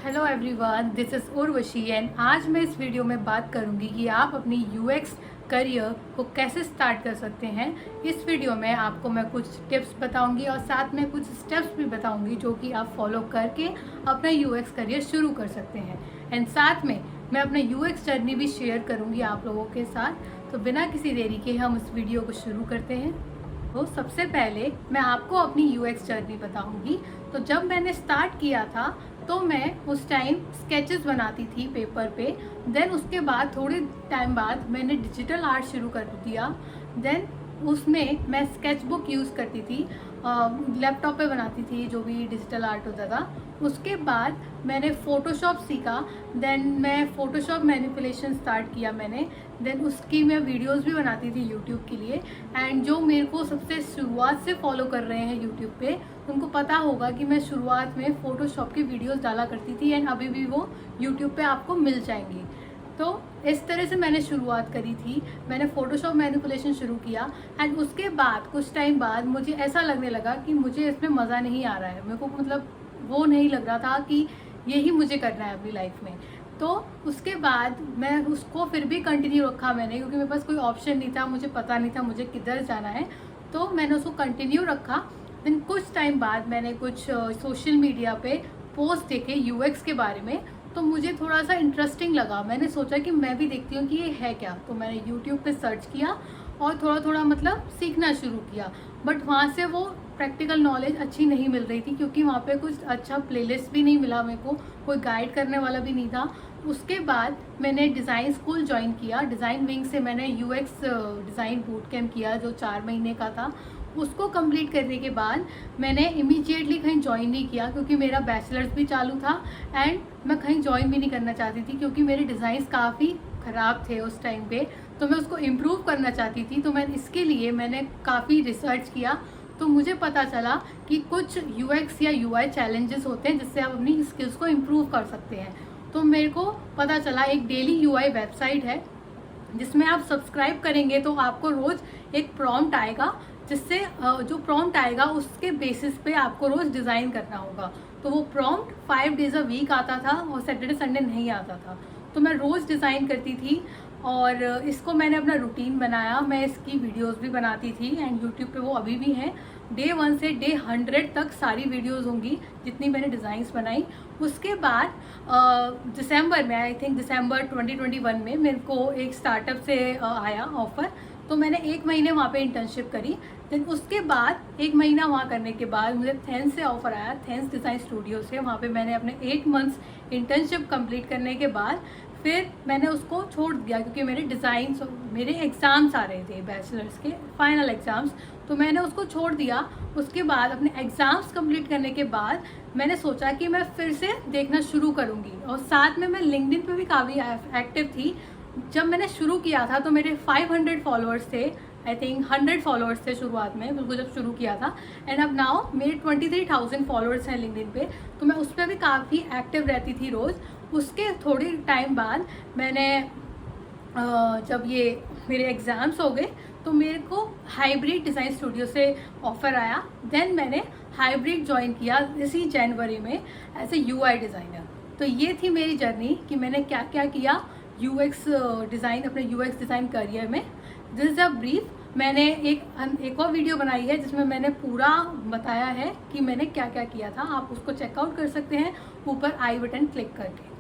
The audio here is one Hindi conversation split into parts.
Hello everyone, this is Urvashi and आज मैं इस वीडियो में बात करूंगी कि आप अपनी यूएक्स करियर को कैसे स्टार्ट कर सकते हैं। इस वीडियो में आपको मैं कुछ टिप्स बताऊंगी और साथ में कुछ स्टेप्स भी बताऊंगी जो कि आप फॉलो करके अपना यूएक्स करियर शुरू कर सकते हैं। एंड साथ में मैं अपना यूएक्स जर्नी भी शेयर करूँगी आप लोगों के साथ। तो बिना किसी देरी के हम इस वीडियो को शुरू करते हैं। तो सबसे पहले मैं आपको अपनी यूएक्स जर्नी बताऊंगी। तो जब मैंने स्टार्ट किया था तो मैं उस टाइम स्केचेस बनाती थी पेपर पे। देन उसके बाद थोड़े टाइम बाद मैंने डिजिटल आर्ट शुरू कर दिया। देन उसमें मैं स्केच बुक यूज़ करती थी, लैपटॉप पे बनाती थी जो भी डिजिटल आर्ट होता था। उसके बाद मैंने फ़ोटोशॉप सीखा। देन मैं फ़ोटोशॉप मैनिपुलेशन स्टार्ट किया मैंने। देन उसकी मैं वीडियोस भी बनाती थी यूट्यूब के लिए। एंड जो मेरे को सबसे शुरुआत से फॉलो कर रहे हैं यूट्यूब पे, उनको पता होगा कि मैं शुरुआत में फ़ोटोशॉप की वीडियोस डाला करती थी एंड अभी भी वो यूट्यूब पे आपको मिल जाएंगी। तो इस तरह से मैंने शुरुआत करी थी। मैंने फ़ोटोशॉप मैनिपुलेशन शुरू किया एंड उसके बाद कुछ टाइम बाद मुझे ऐसा लगने लगा कि मुझे इसमें मज़ा नहीं आ रहा है। मेरे को मतलब वो नहीं लग रहा था कि यही मुझे करना है अपनी लाइफ में। तो उसके बाद मैं उसको फिर भी कंटिन्यू रखा मैंने, क्योंकि मेरे पास कोई ऑप्शन नहीं था, मुझे पता नहीं था मुझे किधर जाना है। तो मैंने उसको कंटिन्यू रखा। देन कुछ टाइम बाद मैंने कुछ सोशल मीडिया पे पोस्ट देखे यूएक्स के बारे में, तो मुझे थोड़ा सा इंटरेस्टिंग लगा। मैंने सोचा कि मैं भी देखती हूँ कि ये है क्या। तो मैंने यूट्यूब पे सर्च किया और थोड़ा थोड़ा मतलब सीखना शुरू किया। बट वहाँ से वो प्रैक्टिकल नॉलेज अच्छी नहीं मिल रही थी, क्योंकि वहाँ पे कुछ अच्छा प्लेलिस्ट भी नहीं मिला मेरे को, कोई गाइड करने वाला भी नहीं था। उसके बाद मैंने डिज़ाइन स्कूल ज्वाइन किया। डिज़ाइन विंग से मैंने यूएक्स डिज़ाइन बूट कैम्प किया जो 4 महीने का था। उसको कंप्लीट करने के बाद मैंने इमीडिएटली कहीं ज्वाइन नहीं किया, क्योंकि मेरा बैचलर्स भी चालू था एंड मैं कहीं ज्वाइन भी नहीं करना चाहती थी, क्योंकि मेरे डिज़ाइंस काफ़ी ख़राब थे उस टाइम पे। तो मैं उसको इम्प्रूव करना चाहती थी। तो मैं इसके लिए मैंने काफ़ी रिसर्च किया। तो मुझे पता चला कि कुछ यूएक्स या यूआई चैलेंजेस होते हैं जिससे आप अपनी स्किल्स को इम्प्रूव कर सकते हैं। तो मेरे को पता चला एक डेली यूआई वेबसाइट है जिसमें आप सब्सक्राइब करेंगे तो आपको रोज़ एक प्रॉम्प्ट आएगा, जिससे जो प्रॉम्प्ट आएगा उसके बेसिस पे आपको रोज़ डिज़ाइन करना होगा। तो वो प्रॉम्प्ट 5 डेज़ अ वीक आता था और सैटरडे संडे नहीं आता था। तो मैं रोज़ डिज़ाइन करती थी और इसको मैंने अपना रूटीन बनाया। मैं इसकी वीडियोस भी बनाती थी एंड यूट्यूब पे वो अभी भी हैं। डे 1 से डे 100 तक सारी वीडियोस होंगी जितनी मैंने डिज़ाइंस बनाई। उसके बाद दिसंबर में, आई थिंक दिसंबर 2021 में मेरे को एक स्टार्टअप से आया ऑफ़र। तो मैंने 1 महीने वहाँ पे इंटर्नशिप करी। देन उसके बाद 1 महीना वहाँ करने के बाद मुझे थेंस से ऑफ़र आया, थेंस डिज़ाइन स्टूडियो से। वहाँ पे मैंने अपने 8 मंथ्स इंटर्नशिप कंप्लीट करने के बाद फिर मैंने उसको छोड़ दिया, क्योंकि मेरे एग्ज़ाम्स आ रहे थे, बैचलर्स के फाइनल एग्ज़ाम्स। तो मैंने उसको छोड़ दिया। उसके बाद अपने एग्ज़ाम्स कंप्लीट करने के बाद मैंने सोचा कि मैं फिर से देखना शुरू करूँगी। और साथ में मैं लिंक्डइन पे भी काफ़ी एक्टिव थी। जब मैंने शुरू किया था तो मेरे 500 फॉलोअर्स थे, आई थिंक 100 फॉलोअर्स थे शुरुआत में, बिल्कुल जब शुरू किया था। एंड अब नाउ मेरे 23,000 फॉलोअर्स हैं लिंक्डइन पे। तो मैं उस पर भी काफ़ी एक्टिव रहती थी रोज़। उसके थोड़ी टाइम बाद मैंने जब ये मेरे एग्ज़ाम्स हो गए तो मेरे को हाइब्रिड डिज़ाइन स्टूडियो से ऑफ़र आया। देन मैंने हाइब्रिड ज्वाइन किया इसी जनवरी में एज ए यूआई डिज़ाइनर। तो ये थी मेरी जर्नी कि मैंने क्या क्या किया यूएक्स डिज़ाइन, अपने यूएक्स डिज़ाइन करियर में। This is a brief. मैंने एक और वीडियो बनाई है जिसमें मैंने पूरा बताया है कि मैंने क्या क्या किया था। आप उसको चेकआउट कर सकते हैं ऊपर आई बटन क्लिक करके।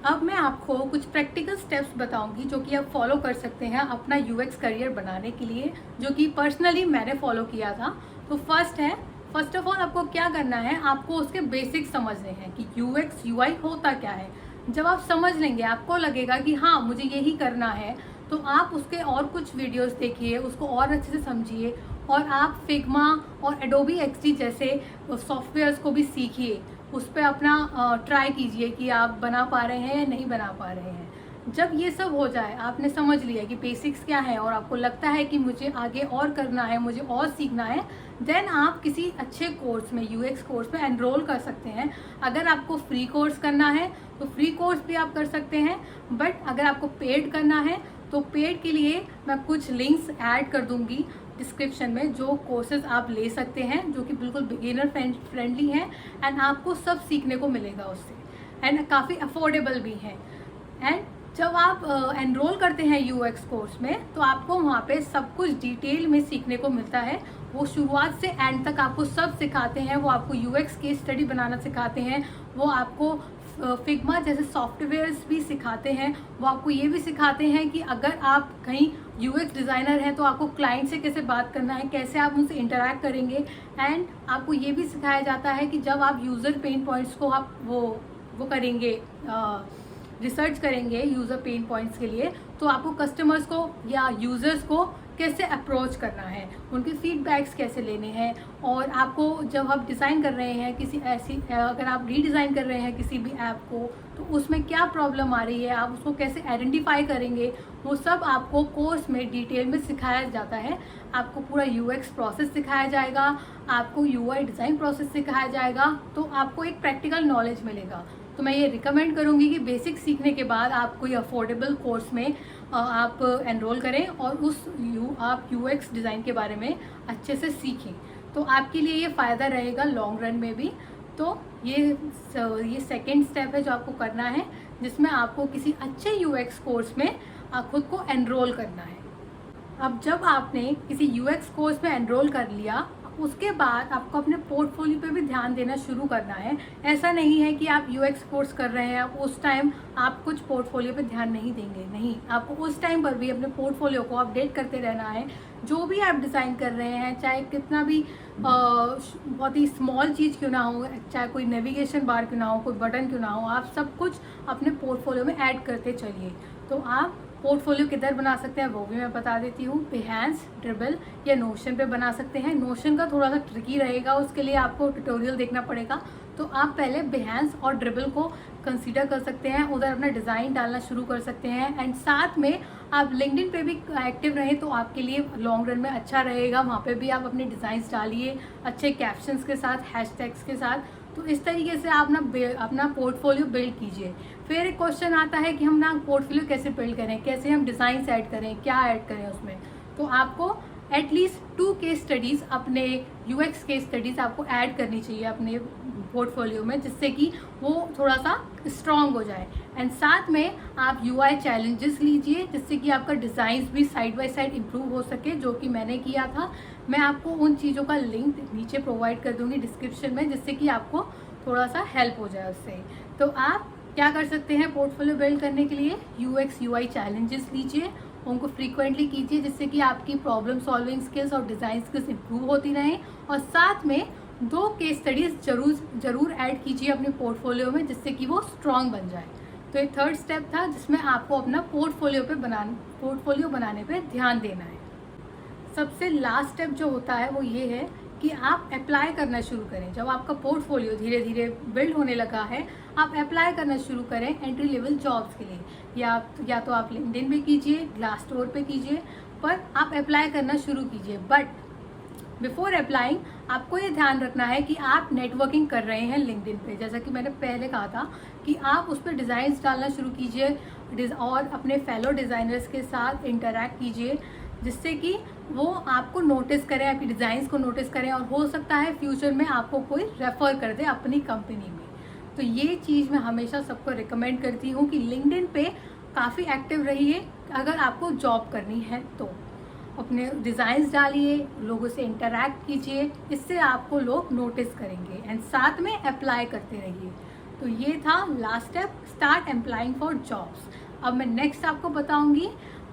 अब मैं आपको कुछ प्रैक्टिकल स्टेप्स बताऊंगी जो कि आप फॉलो कर सकते हैं अपना यूएक्स करियर बनाने के लिए, जो कि पर्सनली मैंने फॉलो किया था। तो फर्स्ट ऑफ ऑल आपको क्या करना है, आपको उसके बेसिक्स समझने हैं कि यूएक्स यूआई होता क्या है। जब आप समझ लेंगे, आपको लगेगा कि हाँ मुझे यही करना है, तो आप उसके और कुछ वीडियोस देखिए, उसको और अच्छे से समझिए और आप फिग्मा और एडोबी एक्सडी जैसे सॉफ्टवेयर्स को भी सीखिए। उस पर अपना ट्राई कीजिए कि आप बना पा रहे हैं या नहीं बना पा रहे हैं। जब ये सब हो जाए, आपने समझ लिया कि बेसिक्स क्या है और आपको लगता है कि मुझे आगे और करना है, मुझे और सीखना है, देन आप किसी अच्छे कोर्स में, यूएक्स कोर्स में एनरोल कर सकते हैं। अगर आपको फ्री कोर्स करना है तो फ्री कोर्स भी आप कर सकते हैं। बट अगर आपको पेड करना है तो पेड के लिए मैं कुछ लिंक्स ऐड कर दूंगी डिस्क्रिप्शन में, जो कोर्सेज आप ले सकते हैं जो कि बिल्कुल बिगिनर फ्रेंडली हैं एंड आपको सब सीखने को मिलेगा उससे। एंड काफ़ी अफोर्डेबल भी हैं। एंड जब आप एनरोल करते हैं यूएक्स कोर्स में तो आपको वहाँ पे सब कुछ डिटेल में सीखने को मिलता है। वो शुरुआत से एंड तक आपको सब सिखाते हैं। वो आपको यूएक्स केस स्टडी बनाना सिखाते हैं, वो आपको फिग्मा जैसे सॉफ्टवेयर्स भी सिखाते हैं, वो आपको ये भी सिखाते हैं कि अगर आप कहीं यूएक्स डिज़ाइनर हैं तो आपको क्लाइंट से कैसे बात करना है, कैसे आप उनसे इंटरैक्ट करेंगे। एंड आपको ये भी सिखाया जाता है कि जब आप यूज़र पेन पॉइंट्स को आप वो करेंगे, रिसर्च करेंगे यूज़र पेन पॉइंट्स के लिए, तो आपको कस्टमर्स को या यूज़र्स को कैसे अप्रोच करना है, उनके फीडबैक्स कैसे लेने हैं। और आपको जब आप डिज़ाइन कर रहे हैं किसी ऐसी, अगर आप रीडिज़ाइन कर रहे हैं किसी भी ऐप को, तो उसमें क्या प्रॉब्लम आ रही है, आप उसको कैसे आइडेंटिफाई करेंगे, वो सब आपको कोर्स में डिटेल में सिखाया जाता है। आपको पूरा यूएक्स प्रोसेस सिखाया जाएगा, आपको यूआई डिज़ाइन प्रोसेस सिखाया जाएगा, तो आपको एक प्रैक्टिकल नॉलेज मिलेगा। तो मैं ये रिकमेंड करूँगी कि बेसिक सीखने के बाद आप कोई अफोर्डेबल कोर्स में आप एनरोल करें और आप यूएक्स डिज़ाइन के बारे में अच्छे से सीखें, तो आपके लिए ये फ़ायदा रहेगा लॉन्ग रन में भी। तो ये सेकेंड स्टेप है जो आपको करना है, जिसमें आपको किसी अच्छे यूएक्स कोर्स में खुद को एनरोल करना है। अब जब आपने किसी यूएक्स कोर्स में एनरोल कर लिया, उसके बाद आपको अपने पोर्टफोलियो पे भी ध्यान देना शुरू करना है। ऐसा नहीं है कि आप यूएक्स कोर्स कर रहे हैं, उस टाइम आप कुछ पोर्टफोलियो पे ध्यान नहीं देंगे, नहीं, आपको उस टाइम पर भी अपने पोर्टफोलियो को अपडेट करते रहना है। जो भी आप डिज़ाइन कर रहे हैं, चाहे कितना भी बहुत ही स्मॉल चीज़ क्यों ना हो, चाहे कोई नेविगेशन बार क्यों ना हो, कोई बटन क्यों ना हो, आप सब कुछ अपने पोर्टफोलियो में ऐड करते चलिए। तो आप पोर्टफोलियो किधर बना सकते हैं वो भी मैं बता देती हूँ। बिहेंस, ड्रिबल या नोशन पे बना सकते हैं। नोशन का थोड़ा सा ट्रिकी रहेगा, उसके लिए आपको ट्यूटोरियल देखना पड़ेगा। तो आप पहले बिहेंस और ड्रिबल को कंसीडर कर सकते हैं, उधर अपना डिज़ाइन डालना शुरू कर सकते हैं। एंड साथ में आप लिंक्डइन पे भी एक्टिव रहें तो आपके लिए लॉन्ग रन में अच्छा रहेगा। वहाँ पे भी आप अपने डिज़ाइंस डालिए अच्छे कैप्शंस के साथ, हैशटैग्स के साथ। तो इस तरीके से आप अपना पोर्टफोलियो बिल्ड कीजिए। फिर एक क्वेश्चन आता है कि हम ना पोर्टफोलियो कैसे बिल्ड करें, कैसे हम डिज़ाइंस ऐड करें, क्या ऐड करें उसमें। तो आपको एटलीस्ट 2 केस स्टडीज़, अपने यूएक्स केस स्टडीज़ आपको ऐड करनी चाहिए अपने पोर्टफोलियो में, जिससे कि वो थोड़ा सा स्ट्रॉन्ग हो जाए। एंड साथ में आप यूआई चैलेंजेस लीजिए, जिससे कि आपका डिज़ाइंस भी साइड बाय साइड इम्प्रूव हो सके, जो कि मैंने किया था। मैं आपको उन चीज़ों का लिंक नीचे प्रोवाइड कर दूँगी डिस्क्रिप्शन में, जिससे कि आपको थोड़ा सा हेल्प हो जाए उससे। तो आप क्या कर सकते हैं पोर्टफोलियो बिल्ड करने के लिए, यूएक्स यूआई चैलेंजेस लीजिए, उनको फ्रीक्वेंटली कीजिए, जिससे कि आपकी प्रॉब्लम सॉल्विंग स्किल्स और डिज़ाइन स्किल्स इंप्रूव होती रहें। और साथ में 2 केस स्टडीज़ ज़रूर ऐड कीजिए अपने पोर्टफोलियो में, जिससे कि वो स्ट्रॉन्ग बन जाए। तो ये थर्ड स्टेप था जिसमें आपको अपना पोर्टफोलियो बनाने पे ध्यान देना है। सबसे लास्ट स्टेप जो होता है वो ये है कि आप अप्लाई करना शुरू करें। जब आपका पोर्टफोलियो धीरे धीरे बिल्ड होने लगा है, आप अप्लाई करना शुरू करें एंट्री लेवल जॉब्स के लिए, या तो आप लिंक्डइन पे कीजिए, ग्लासडोर पे कीजिए, पर आप अप्लाई करना शुरू कीजिए। बट बिफोर अप्लाइंग आपको ये ध्यान रखना है कि आप नेटवर्किंग कर रहे हैं लिंक्डइन पे। जैसा कि मैंने पहले कहा था कि आप उस पर डिज़ाइंस डालना शुरू कीजिए और अपने फेलो डिज़ाइनर्स के साथ इंटरैक्ट कीजिए, जिससे कि वो आपको नोटिस करें, आपकी डिज़ाइंस को नोटिस करें, और हो सकता है फ्यूचर में आपको कोई रेफ़र कर दे अपनी कंपनी में। तो ये चीज़ मैं हमेशा सबको रिकमेंड करती हूँ कि लिंक्डइन पे काफ़ी एक्टिव रहिए। अगर आपको जॉब करनी है तो अपने डिज़ाइंस डालिए, लोगों से इंटरैक्ट कीजिए, इससे आपको लोग नोटिस करेंगे। एंड साथ में अप्लाई करते रहिए। तो ये था last step, start applying for jobs. अब मैं नेक्स्ट आपको बताऊंगी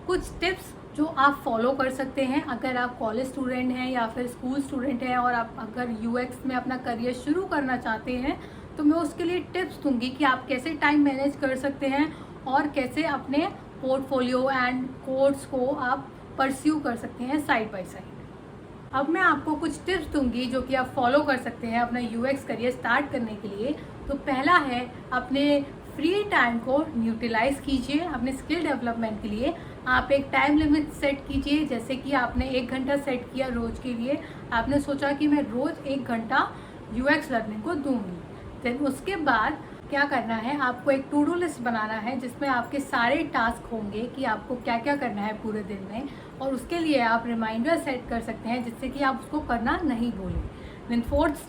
कुछ टिप्स जो आप फॉलो कर सकते हैं अगर आप कॉलेज स्टूडेंट हैं या फिर स्कूल स्टूडेंट हैं, और आप अगर यूएक्स में अपना करियर शुरू करना चाहते हैं, तो मैं उसके लिए टिप्स दूंगी कि आप कैसे टाइम मैनेज कर सकते हैं और कैसे अपने पोर्टफोलियो एंड कोर्स को आप परस्यू कर सकते हैं साइड बाय साइड। अब मैं आपको कुछ टिप्स दूंगी जो कि आप फॉलो कर सकते हैं अपना यूएक्स करियर स्टार्ट करने के लिए। तो पहला है, अपने फ्री टाइम को यूटिलाइज कीजिए अपने स्किल डेवलपमेंट के लिए। आप एक टाइम लिमिट सेट कीजिए, जैसे कि आपने 1 घंटा सेट किया रोज़ के लिए, आपने सोचा कि मैं रोज़ 1 घंटा यूएक्स लर्निंग को दूंगी। देन उसके बाद क्या करना है, आपको एक टू डू लिस्ट बनाना है जिसमें आपके सारे टास्क होंगे कि आपको क्या क्या करना है पूरे दिन में, और उसके लिए आप रिमाइंडर सेट कर सकते हैं जिससे कि आप उसको करना नहीं भूलें। देन फोर्थ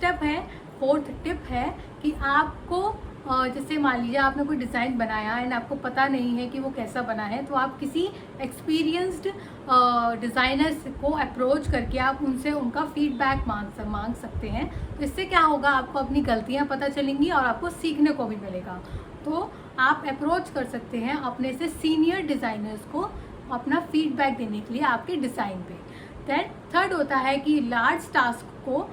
टिप है कि आपको जैसे मान लीजिए आपने कोई डिज़ाइन बनाया एंड आपको पता नहीं है कि वो कैसा बना है, तो आप किसी एक्सपीरियंस्ड डिज़ाइनर्स को अप्रोच करके आप उनसे उनका फीडबैक मांग सकते हैं। तो इससे क्या होगा, आपको अपनी गलतियाँ पता चलेंगी और आपको सीखने को भी मिलेगा। तो आप अप्रोच कर सकते हैं अपने से सीनियर डिज़ाइनर्स को अपना फीडबैक देने के लिए आपके डिज़ाइन पे। दैन थर्ड होता है कि लार्ज टास्क को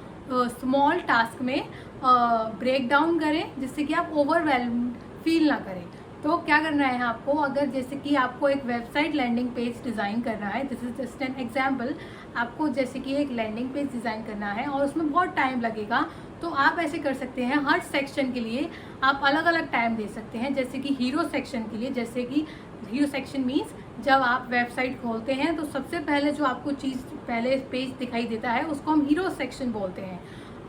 स्मॉल टास्क में ब्रेक डाउन करें, जिससे कि आप ओवरवेल्म्ड फील ना करें। तो क्या करना है आपको, अगर जैसे कि आपको एक वेबसाइट लैंडिंग पेज डिज़ाइन करना है, this is just an example, आपको जैसे कि एक लैंडिंग पेज डिज़ाइन करना है और उसमें बहुत टाइम लगेगा, तो आप ऐसे कर सकते हैं, हर सेक्शन के लिए आप अलग अलग टाइम दे सकते हैं। जैसे कि हीरो सेक्शन के लिए, जैसे कि हीरो सेक्शन मीन्स जब आप वेबसाइट खोलते हैं तो सबसे पहले जो आपको चीज़ पहले पेज दिखाई देता है उसको हम हीरो सेक्शन बोलते हैं।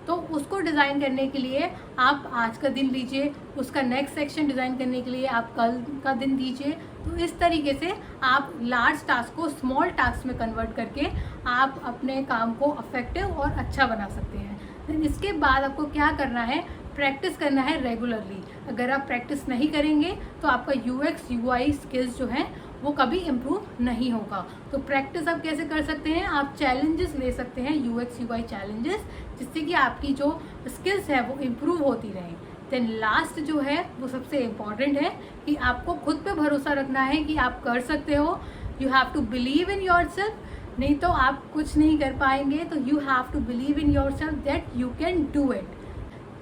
तो उसको डिज़ाइन करने के लिए आप आज का दिन लीजिए, उसका नेक्स्ट सेक्शन डिज़ाइन करने के लिए आप कल का दिन दीजिए। तो इस तरीके से आप लार्ज टास्क को स्मॉल टास्क में कन्वर्ट करके आप अपने काम को इफेक्टिव और अच्छा बना सकते हैं। देन इसके बाद आपको क्या करना है, प्रैक्टिस करना है रेगुलरली। अगर आप प्रैक्टिस नहीं करेंगे तो आपका यूएक्स यूआई स्किल्स जो हैं वो कभी इम्प्रूव नहीं होगा। तो प्रैक्टिस आप कैसे कर सकते हैं, आप चैलेंजेस ले सकते हैं, यूएक्स यूआई चैलेंजेस, जिससे कि आपकी जो स्किल्स है वो इम्प्रूव होती रहें। देन लास्ट जो है वो सबसे इम्पॉर्टेंट है कि आपको खुद पे भरोसा रखना है कि आप कर सकते हो। You have to believe in yourself, नहीं तो आप कुछ नहीं कर पाएंगे। तो you have to believe in yourself that you can do it,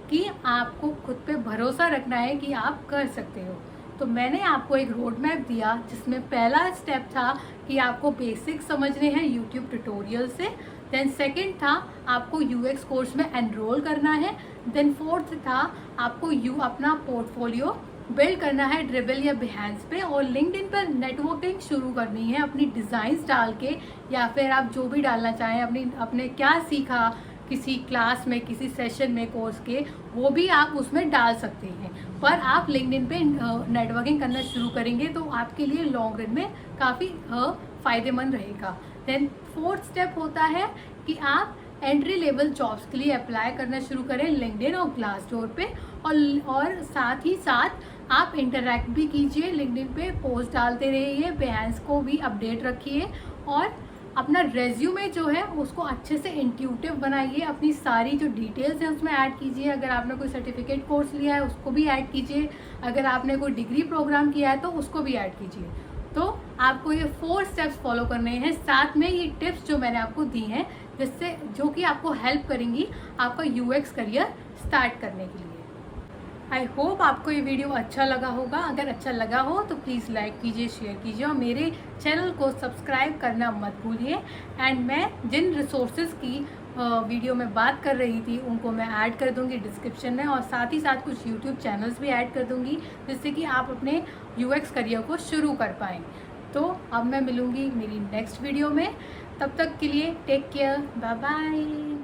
कि आपको खुद पे भरोसा रखना है कि आप कर सकते हो। तो मैंने आपको एक रोड मैप दिया जिसमें पहला स्टेप था कि आपको बेसिक समझने हैं यूट्यूब ट्यूटोरियल से। देन सेकंड था आपको यूएक्स कोर्स में एनरोल करना है। देन फोर्थ था आपको अपना पोर्टफोलियो बिल्ड करना है ड्रिबल या बिहेंस पे, और लिंक्डइन पर नेटवर्किंग शुरू करनी है अपनी डिज़ाइंस डाल के, या फिर आप जो भी डालना चाहें, अपने क्या सीखा किसी क्लास में, किसी सेशन में कोर्स के, वो भी आप उसमें डाल सकते हैं। पर आप लिंक्डइन पे नेटवर्किंग करना शुरू करेंगे तो आपके लिए लॉन्ग रन में काफ़ी फ़ायदेमंद रहेगा। देन फोर्थ स्टेप होता है कि आप एंट्री लेवल जॉब्स के लिए अप्लाई करना शुरू करें लिंक्डइन और ग्लासडोर पे, और साथ ही साथ आप इंटरैक्ट भी कीजिए, लिंक्डइन पे पोस्ट डालते रहिए, बिहेंस को भी अपडेट रखिए, और अपना रेज्यूमे जो है उसको अच्छे से इंट्यूटिव बनाइए। अपनी सारी जो डिटेल्स हैं उसमें ऐड कीजिए। अगर आपने कोई सर्टिफिकेट कोर्स लिया है उसको भी ऐड कीजिए, अगर आपने कोई डिग्री प्रोग्राम किया है तो उसको भी ऐड कीजिए। तो आपको ये 4 स्टेप्स फॉलो करने हैं, साथ में ये टिप्स जो मैंने आपको दी हैं, जिससे जो कि आपको हेल्प करेंगी आपका यूएक्स करियर स्टार्ट करने के लिए। आई होप आपको ये वीडियो अच्छा लगा होगा। अगर अच्छा लगा हो तो प्लीज़ लाइक कीजिए, शेयर कीजिए, और मेरे चैनल को सब्सक्राइब करना मत भूलिए। एंड मैं जिन रिसोर्सेज की वीडियो में बात कर रही थी उनको मैं ऐड कर दूंगी डिस्क्रिप्शन में, और साथ ही साथ कुछ यूट्यूब चैनल्स भी ऐड कर दूंगी, जिससे कि आप अपने यूएक्स करियर को शुरू कर पाएँ। तो अब मैं मिलूँगी मेरी नेक्स्ट वीडियो में, तब तक के लिए टेक केयर, बाय बाय।